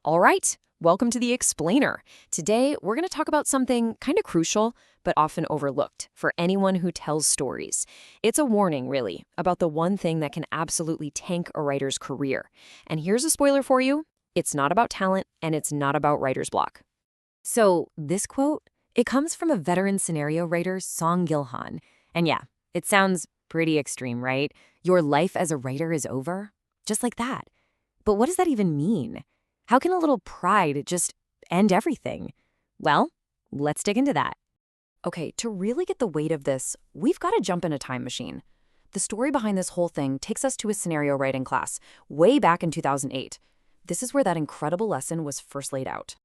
All right, welcome to The Explainer. Today, we're going to talk about something kind of crucial, but often overlooked for anyone who tells stories. It's a warning, really, about the one thing that can absolutely tank a writer's career. And here's a spoiler for you. It's not about talent, and it's not about writer's block. So, this quote, it comes from a veteran scenario writer, Song Gil-han. And yeah, it sounds pretty extreme, right? Your life as a writer is over? Just like that. But what does that even mean? How can a little pride just end everything? Well, let's dig into that. Okay, to really get the weight of this, we've got to jump in a time machine. The story behind this whole thing takes us to a scenario writing class, way back in 2008. This is where that incredible lesson was first laid out.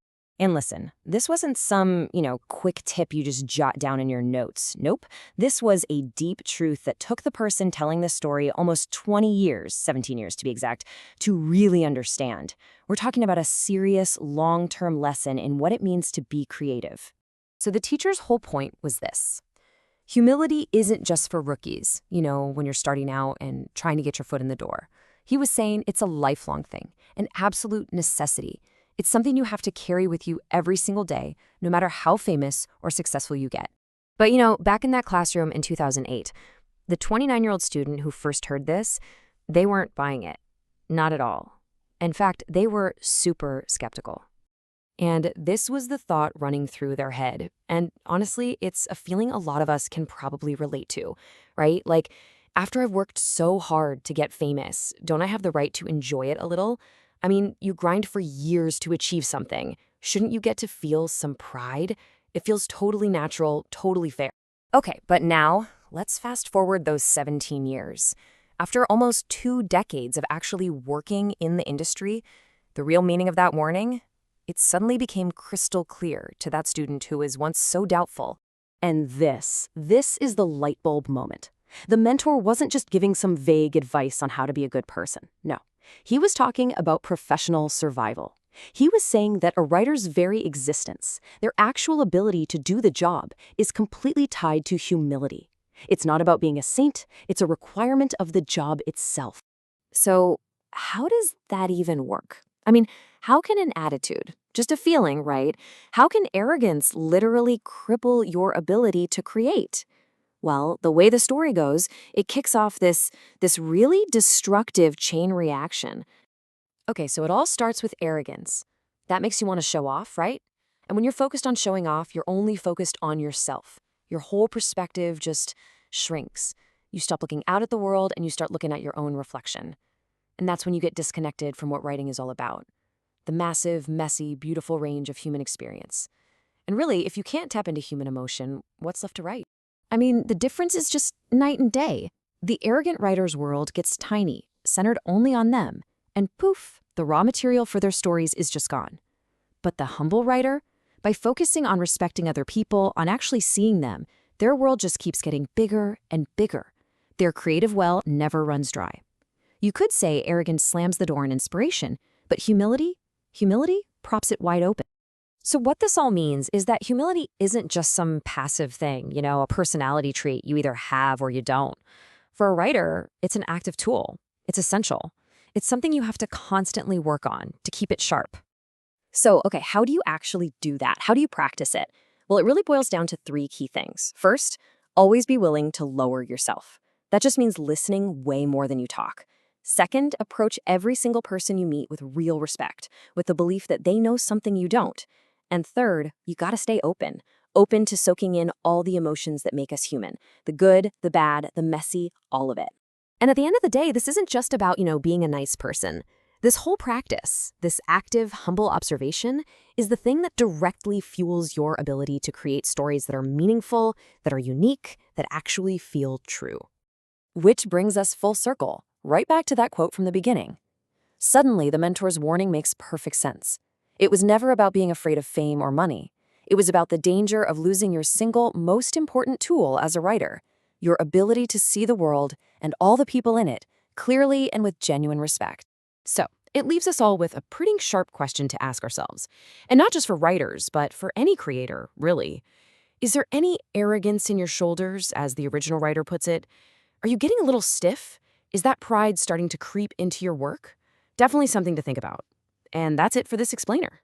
And listen, this wasn't some, quick tip you just jot down in your notes. Nope. This was a deep truth that took the person telling this story almost 20 years, 17 years to be exact, to really understand. We're talking about a serious, long-term lesson in what it means to be creative. So the teacher's whole point was this. Humility isn't just for rookies, when you're starting out and trying to get your foot in the door. He was saying it's a lifelong thing, an absolute necessity. It's something you have to carry with you every single day, no matter how famous or successful you get. But back in that classroom in 2008, the 29-year-old student who first heard this, they weren't buying it. Not at all. In fact, they were super skeptical. And this was the thought running through their head. And honestly, it's a feeling a lot of us can probably relate to, right? Like, after I've worked so hard to get famous, don't I have the right to enjoy it a little? I mean, you grind for years to achieve something. Shouldn't you get to feel some pride? It feels totally natural, totally fair. Okay, but now, let's fast forward those 17 years. After almost 2 decades of actually working in the industry, the real meaning of that warning? It suddenly became crystal clear to that student who was once so doubtful. And this is the light bulb moment. The mentor wasn't just giving some vague advice on how to be a good person. No. He was talking about professional survival. He was saying that a writer's very existence, their actual ability to do the job, is completely tied to humility. It's not about being a saint, it's a requirement of the job itself. So, how does that even work? I mean, how can an attitude, just a feeling, right? How can arrogance literally cripple your ability to create? Well, the way the story goes, it kicks off this really destructive chain reaction. Okay, so it all starts with arrogance. That makes you want to show off, right? And when you're focused on showing off, you're only focused on yourself. Your whole perspective just shrinks. You stop looking out at the world and you start looking at your own reflection. And that's when you get disconnected from what writing is all about. The massive, messy, beautiful range of human experience. And really, if you can't tap into human emotion, what's left to write? I mean, the difference is just night and day. The arrogant writer's world gets tiny, centered only on them, and poof, the raw material for their stories is just gone. But the humble writer, by focusing on respecting other people, on actually seeing them, their world just keeps getting bigger and bigger. Their creative well never runs dry. You could say arrogance slams the door on inspiration, but humility props it wide open. So what this all means is that humility isn't just some passive thing, a personality trait you either have or you don't. For a writer, it's an active tool. It's essential. It's something you have to constantly work on to keep it sharp. So, okay, how do you actually do that? How do you practice it? Well, it really boils down to 3 key things. First, always be willing to lower yourself. That just means listening way more than you talk. Second, approach every single person you meet with real respect, with the belief that they know something you don't. And third, you gotta stay open to soaking in all the emotions that make us human. The good, the bad, the messy, all of it. And at the end of the day, this isn't just about, being a nice person. This whole practice, this active, humble observation, is the thing that directly fuels your ability to create stories that are meaningful, that are unique, that actually feel true. Which brings us full circle, right back to that quote from the beginning. Suddenly, the mentor's warning makes perfect sense. It was never about being afraid of fame or money. It was about the danger of losing your single most important tool as a writer, your ability to see the world and all the people in it clearly and with genuine respect. So, it leaves us all with a pretty sharp question to ask ourselves. And not just for writers, but for any creator, really. Is there any arrogance in your shoulders, as the original writer puts it? Are you getting a little stiff? Is that pride starting to creep into your work? Definitely something to think about. And that's it for this explainer.